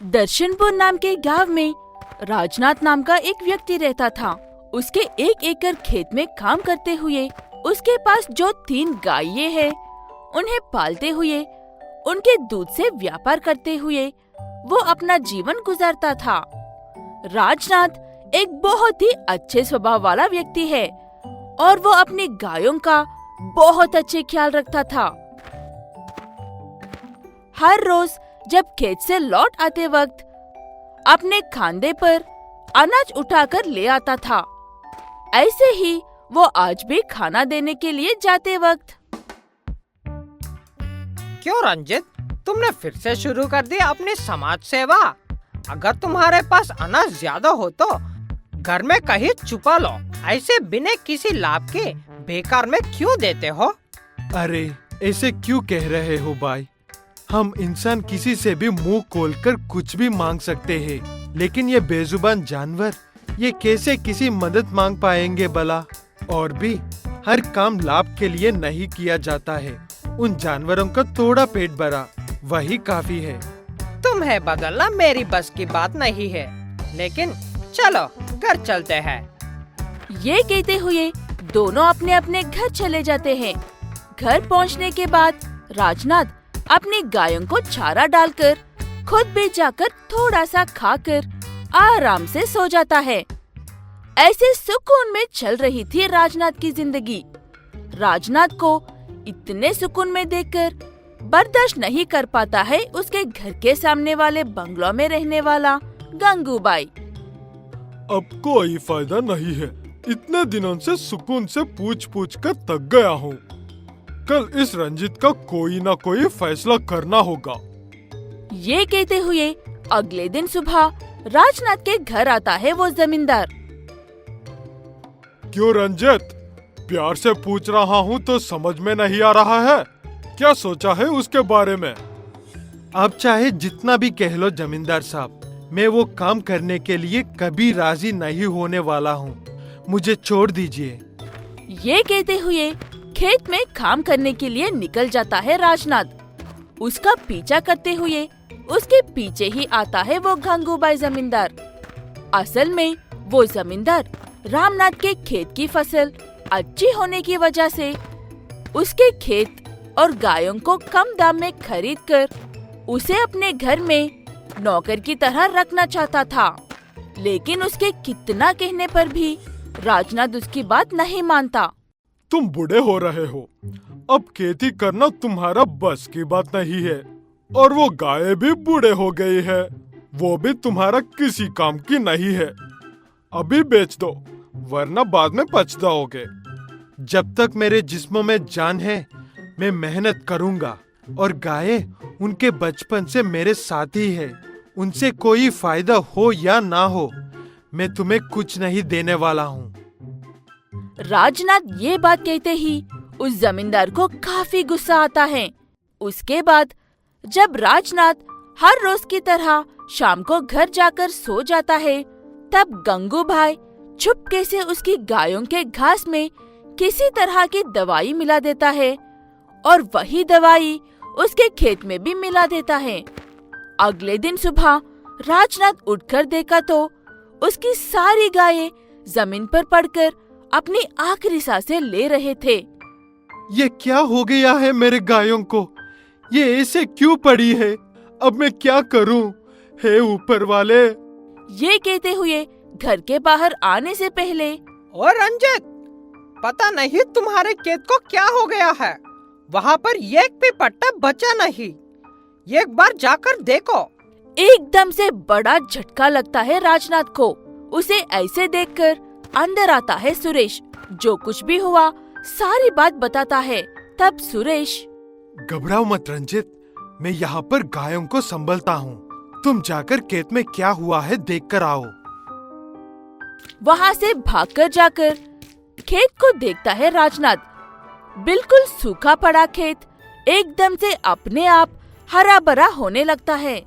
दर्शनपुर नाम के गांव में राजनाथ नाम का एक व्यक्ति रहता था। उसके 1 एकड़ खेत में काम करते हुए उसके पास जो 3 गायें हैं, उन्हें पालते हुए उनके दूध से व्यापार करते हुए वो अपना जीवन गुजारता था। राजनाथ एक बहुत ही अच्छे स्वभाव वाला व्यक्ति है और वो अपनी गायों का बहुत अच्छे ख्याल रखता था। हर रोज जब खेत से लौट आते वक्त अपने खांधे पर अनाज उठाकर ले आता था। ऐसे ही वो आज भी खाना देने के लिए जाते वक्त। क्यों रंजित, तुमने फिर से शुरू कर दी अपनी समाज सेवा? अगर तुम्हारे पास अनाज ज्यादा हो तो घर में कहीं छुपा लो। ऐसे बिना किसी लाभ के बेकार में क्यों देते हो? अरे ऐसे क्यों कह रहे हो भाई? हम इंसान किसी से भी मुंह खोलकर कुछ भी मांग सकते हैं, लेकिन ये बेजुबान जानवर ये कैसे किसी मदद मांग पाएंगे भला? और भी हर काम लाभ के लिए नहीं किया जाता है। उन जानवरों का थोड़ा पेट भरा वही काफी है। तुम्हें बदलना मेरी बस की बात नहीं है, लेकिन चलो घर चलते हैं। ये कहते हुए दोनों अपने अपने घर चले जाते हैं। घर पहुंचने के बाद राजनाथ अपनी गायों को चारा डालकर खुद भी जाकर थोड़ा सा खाकर आराम से सो जाता है। ऐसे सुकून में चल रही थी राजनाथ की जिंदगी। राजनाथ को इतने सुकून में देखकर बर्दाश्त नहीं कर पाता है उसके घर के सामने वाले बंगलों में रहने वाला गंगूबाई। अब कोई फायदा नहीं है, इतने दिनों से सुकून से पूछ पूछ कर थक गया हूँ। कल इस रंजित का कोई ना कोई फैसला करना होगा। ये कहते हुए अगले दिन सुबह राजनाथ के घर आता है वो जमींदार। क्यों रंजित, प्यार से पूछ रहा हूँ तो समझ में नहीं आ रहा है? क्या सोचा है उसके बारे में? आप चाहे जितना भी कह लो जमींदार साहब, मैं वो काम करने के लिए कभी राजी नहीं होने वाला हूँ। मुझे छोड़ दीजिए। ये कहते हुए खेत में काम करने के लिए निकल जाता है राजनाथ। उसका पीछा करते हुए उसके पीछे ही आता है वो गंगूबाई जमींदार। असल में वो जमींदार रामनाथ के खेत की फसल अच्छी होने की वजह से उसके खेत और गायों को कम दाम में खरीदकर उसे अपने घर में नौकर की तरह रखना चाहता था। लेकिन उसके कितना कहने पर भी राजनाथ उसकी बात नहीं मानता। तुम बूढ़े हो रहे हो, अब खेती करना तुम्हारा बस की बात नहीं है। और वो गाय भी बूढ़े हो गई है, वो भी तुम्हारा किसी काम की नहीं है। अभी बेच दो, वरना बाद में पछताओगे। जब तक मेरे जिस्म में जान है मैं मेहनत करूंगा, और गायें उनके बचपन से मेरे साथी है। उनसे कोई फायदा हो या ना हो, मैं तुम्हें कुछ नहीं देने वाला हूँ। राजनाथ ये बात कहते ही उस जमींदार को काफी गुस्सा आता है। उसके बाद जब राजनाथ हर रोज की तरह शाम को घर जाकर सो जाता है, तब गंगूबाई चुपके से उसकी गायों के घास में किसी तरह की दवाई मिला देता है और वही दवाई उसके खेत में भी मिला देता है। अगले दिन सुबह राजनाथ उठकर देखा तो उसकी सारी गायें जमीन पर पड़कर अपनी आखिरी सांसें ले रहे थे। ये क्या हो गया है मेरे गायों को? ये ऐसे क्यों पड़ी है? अब मैं क्या करूं? हे ऊपर वाले। ये कहते हुए घर के बाहर आने से पहले, और रंजित, पता नहीं तुम्हारे खेत को क्या हो गया है। वहाँ पर एक भी पट्टा बचा नहीं, एक बार जाकर देखो। एकदम से बड़ा झटका लगता है राजनाथ को। उसे ऐसे देखकर अंदर आता है सुरेश, जो कुछ भी हुआ सारी बात बताता है। तब सुरेश, घबराओ मत रंजित, मैं यहाँ पर गायों को संभलता हूँ। तुम जाकर खेत में क्या हुआ है देख कर आओ। वहाँ से भागकर जाकर खेत को देखता है राजनाथ। बिल्कुल सूखा पड़ा खेत एकदम से अपने आप हरा भरा होने लगता है।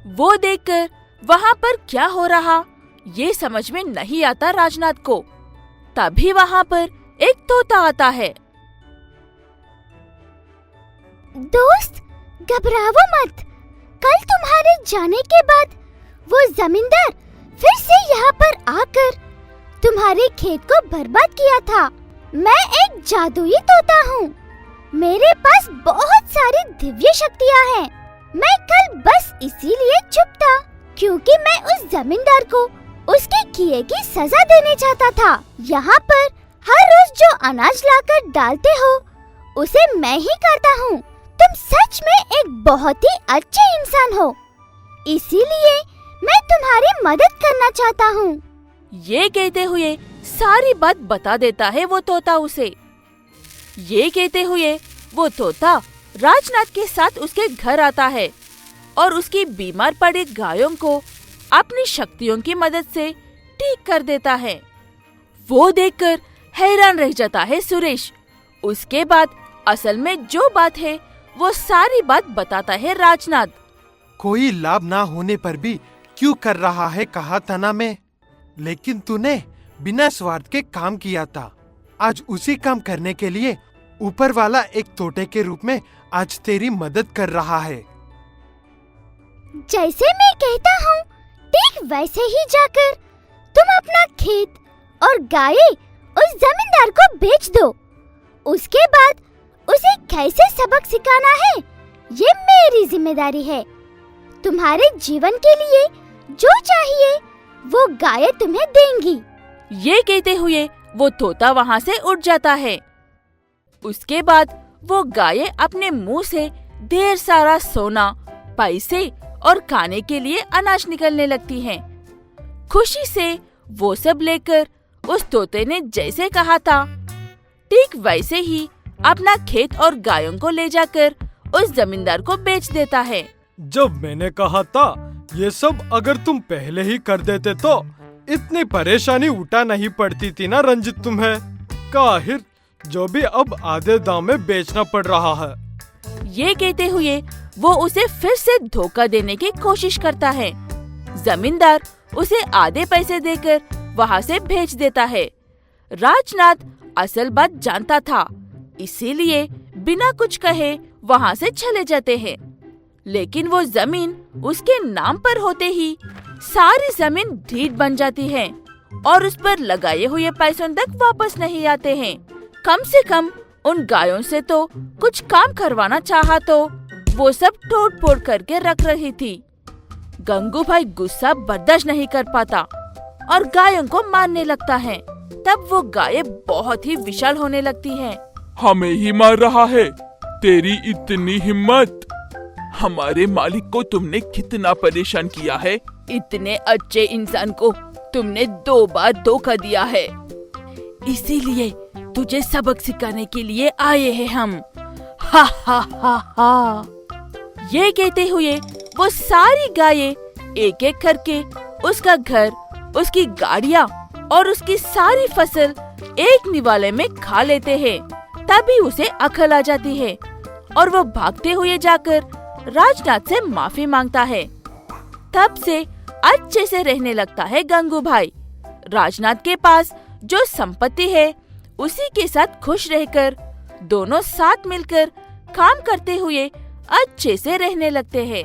वो देखकर वहाँ पर क्या हो रहा ये समझ में नहीं आता राजनाथ को। तभी वहाँ पर एक तोता आता है। दोस्त, घबराओ मत, कल तुम्हारे जाने के बाद वो जमींदार फिर से यहाँ पर आकर तुम्हारे खेत को बर्बाद किया था। मैं एक जादुई तोता हूँ। मेरे पास बहुत सारी दिव्य शक्तियाँ हैं। मैं कल बस इसीलिए चुप था क्योंकि मैं उस जमींदार को उसके किए की सजा देने चाहता था। यहाँ पर हर रोज जो अनाज लाकर डालते हो उसे मैं ही खाता हूँ। तुम सच में एक बहुत ही अच्छे इंसान हो, इसीलिए मैं तुम्हारी मदद करना चाहता हूँ। ये कहते हुए सारी बात बता देता है वो तोता उसे। ये कहते हुए वो तोता राजनाथ के साथ उसके घर आता है और उसकी बीमार पड़ी गायों को अपनी शक्तियों की मदद से ठीक कर देता है। वो देखकर हैरान रह जाता है सुरेश। उसके बाद असल में जो बात है वो सारी बात बताता है राजनाथ। कोई लाभ ना होने पर भी क्यों कर रहा है कहा था ना मैं, लेकिन तूने बिना स्वार्थ के काम किया था। आज उसी काम करने के लिए ऊपर वाला एक तोते के रूप में आज तेरी मदद कर रहा है। जैसे मैं कहता हूँ ठीक वैसे ही जाकर तुम अपना खेत और गायें उस जमींदार को बेच दो। उसके बाद उसे कैसे सबक सिखाना है ये मेरी जिम्मेदारी है। तुम्हारे जीवन के लिए जो चाहिए वो गायें तुम्हें देंगी। ये कहते हुए वो तोता वहाँ से उड़ जाता है। उसके बाद वो गायें अपने मुंह से ढेर सारा सोना, पैसे और खाने के लिए अनाज निकलने लगती हैं। खुशी से वो सब लेकर उस तोते ने जैसे कहा था ठीक वैसे ही अपना खेत और गायों को ले जाकर उस जमींदार को बेच देता है। जब मैंने कहा था ये सब अगर तुम पहले ही कर देते तो इतनी परेशानी उठा नहीं पड़ती थी ना रंजित तुम्हें। काहिर जो भी अब आधे दाम में बेचना पड़ रहा है। ये कहते हुए वो उसे फिर से धोखा देने की कोशिश करता है। जमींदार उसे आधे पैसे देकर वहाँ से भेज देता है। राजनाथ असल बात जानता था, इसीलिए बिना कुछ कहे वहाँ से चले जाते हैं। लेकिन वो जमीन उसके नाम पर होते ही सारी जमीन ढीठ बन जाती है और उस पर लगाए हुए पैसों तक वापस नहीं आते हैं। कम से कम उन गायों से तो कुछ काम करवाना चाहा तो वो सब तोड़ फोड़ करके रख रही थी। गंगू भाई गुस्सा बर्दाश्त नहीं कर पाता और गायों को मारने लगता है। तब वो गायें बहुत ही विशाल होने लगती हैं। हमें ही मार रहा है, तेरी इतनी हिम्मत। हमारे मालिक को तुमने कितना परेशान किया है। इतने अच्छे इंसान को तुमने 2 बार धोखा दिया है, इसीलिए तुझे सबक सिखाने के लिए आए हैं हम। हा हा हा हा। ये कहते हुए वो सारी गायें एक एक करके उसका घर, उसकी गाड़ियाँ और उसकी सारी फसल एक निवाले में खा लेते हैं। तभी उसे अकल आ जाती है और वो भागते हुए जाकर राजनाथ से माफी मांगता है। तब से अच्छे से रहने लगता है गंगू भाई। राजनाथ के पास जो संपत्ति है उसी के साथ खुश रहकर दोनों साथ मिलकर काम करते हुए अच्छे से रहने लगते हैं।